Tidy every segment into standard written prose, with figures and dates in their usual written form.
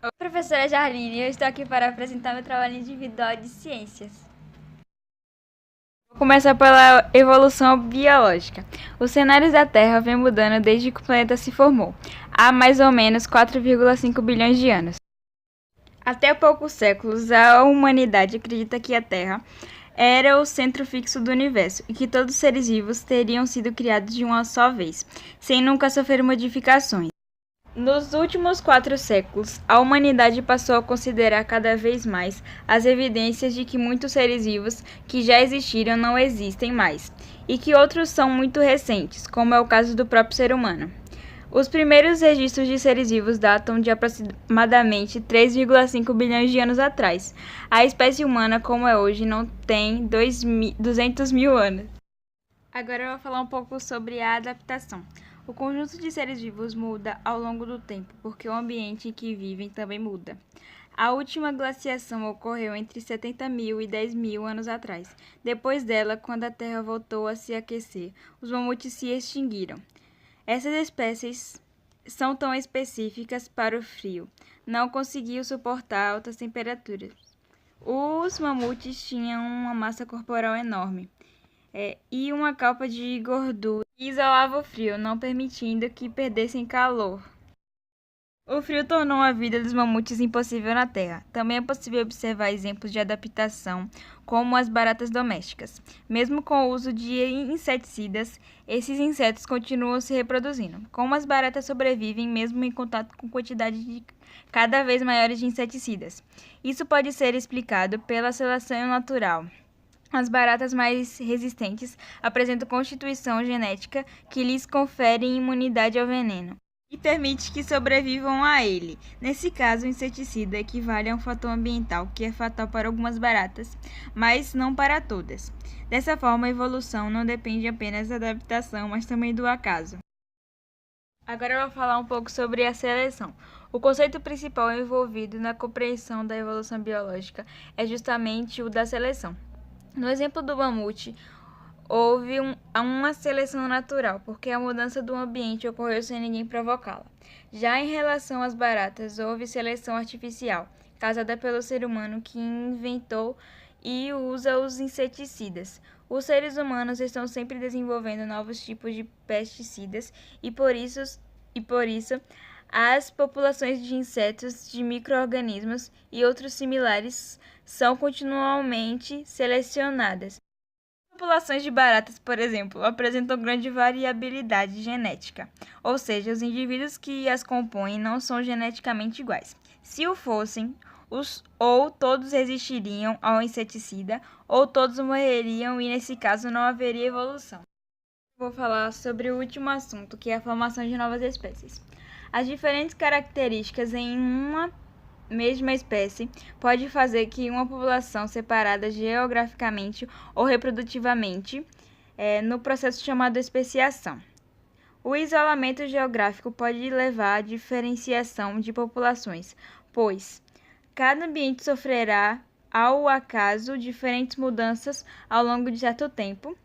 Oi, professora Jarline, eu estou aqui para apresentar meu trabalho individual de ciências. Vou começar pela evolução biológica. Os cenários da Terra vêm mudando desde que o planeta se formou, há mais ou menos 4,5 bilhões de anos. Até poucos séculos, a humanidade acredita que a Terra era o centro fixo do universo e que todos os seres vivos teriam sido criados de uma só vez, sem nunca sofrer modificações. Nos últimos 4 séculos, a humanidade passou a considerar cada vez mais as evidências de que muitos seres vivos que já existiram não existem mais, e que outros são muito recentes, como é o caso do próprio ser humano. Os primeiros registros de seres vivos datam de aproximadamente 3,5 bilhões de anos atrás. A espécie humana, como é hoje, não tem 200 mil anos. Agora eu vou falar um pouco sobre a adaptação. O conjunto de seres vivos muda ao longo do tempo, porque o ambiente em que vivem também muda. A última glaciação ocorreu entre 70 mil e 10 mil anos atrás. Depois dela, quando a Terra voltou a se aquecer, os mamutes se extinguiram. Essas espécies são tão específicas para o frio, não conseguiam suportar altas temperaturas. Os mamutes tinham uma massa corporal enorme e uma capa de gordura que isolava o frio, não permitindo que perdessem calor. O frio tornou a vida dos mamutes impossível na Terra. Também é possível observar exemplos de adaptação, como as baratas domésticas. Mesmo com o uso de inseticidas, esses insetos continuam se reproduzindo. Como as baratas sobrevivem mesmo em contato com quantidades de cada vez maiores de inseticidas? Isso pode ser explicado pela seleção natural. As baratas mais resistentes apresentam constituição genética que lhes confere imunidade ao veneno e permite que sobrevivam a ele. Nesse caso, o inseticida equivale a um fator ambiental que é fatal para algumas baratas, mas não para todas. Dessa forma, a evolução não depende apenas da adaptação, mas também do acaso. Agora eu vou falar um pouco sobre a seleção. O conceito principal envolvido na compreensão da evolução biológica é justamente o da seleção. No exemplo do mamute, houve uma seleção natural, porque a mudança do ambiente ocorreu sem ninguém provocá-la. Já em relação às baratas, houve seleção artificial, causada pelo ser humano que inventou e usa os inseticidas. Os seres humanos estão sempre desenvolvendo novos tipos de pesticidas e por isso as populações de insetos, de micro-organismos e outros similares são continuamente selecionadas. Populações de baratas, por exemplo, apresentam grande variabilidade genética, ou seja, os indivíduos que as compõem não são geneticamente iguais. Se o fossem, ou todos resistiriam ao inseticida, ou todos morreriam e, nesse caso, não haveria evolução. Vou falar sobre o último assunto, que é a formação de novas espécies. As diferentes características em uma mesma espécie pode fazer que uma população separada geograficamente ou reprodutivamente no processo chamado especiação. O isolamento geográfico pode levar à diferenciação de populações, pois cada ambiente sofrerá ao acaso diferentes mudanças ao longo de certo tempo.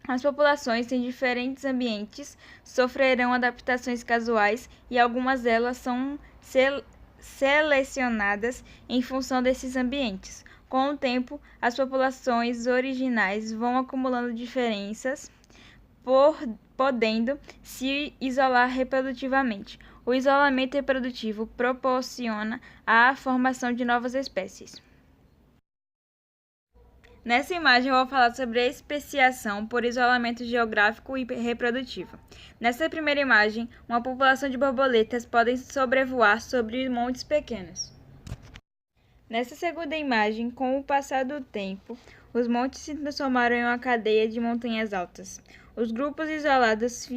As populações em diferentes ambientes sofrerão adaptações casuais e algumas delas são selecionadas em função desses ambientes. Com o tempo, as populações originais vão acumulando diferenças, podendo se isolar reprodutivamente. O isolamento reprodutivo proporciona a formação de novas espécies. Nessa imagem eu vou falar sobre a especiação por isolamento geográfico e reprodutivo. Nessa primeira imagem, uma população de borboletas podem sobrevoar sobre montes pequenos. Nessa segunda imagem, com o passar do tempo, os montes se transformaram em uma cadeia de montanhas altas. Os grupos isolados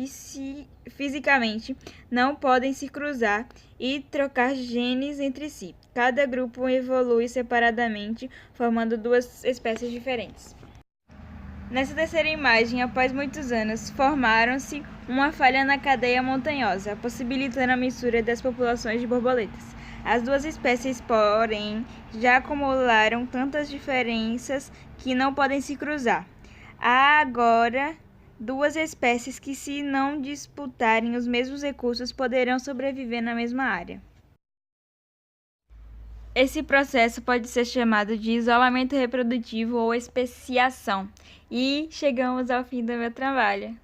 fisicamente não podem se cruzar e trocar genes entre si. Cada grupo evolui separadamente, formando duas espécies diferentes. Nessa terceira imagem, após muitos anos, formaram-se uma falha na cadeia montanhosa, possibilitando a mistura das populações de borboletas. As duas espécies, porém, já acumularam tantas diferenças que não podem se cruzar. Há agora duas espécies que, se não disputarem os mesmos recursos, poderão sobreviver na mesma área. Esse processo pode ser chamado de isolamento reprodutivo ou especiação. E chegamos ao fim do meu trabalho.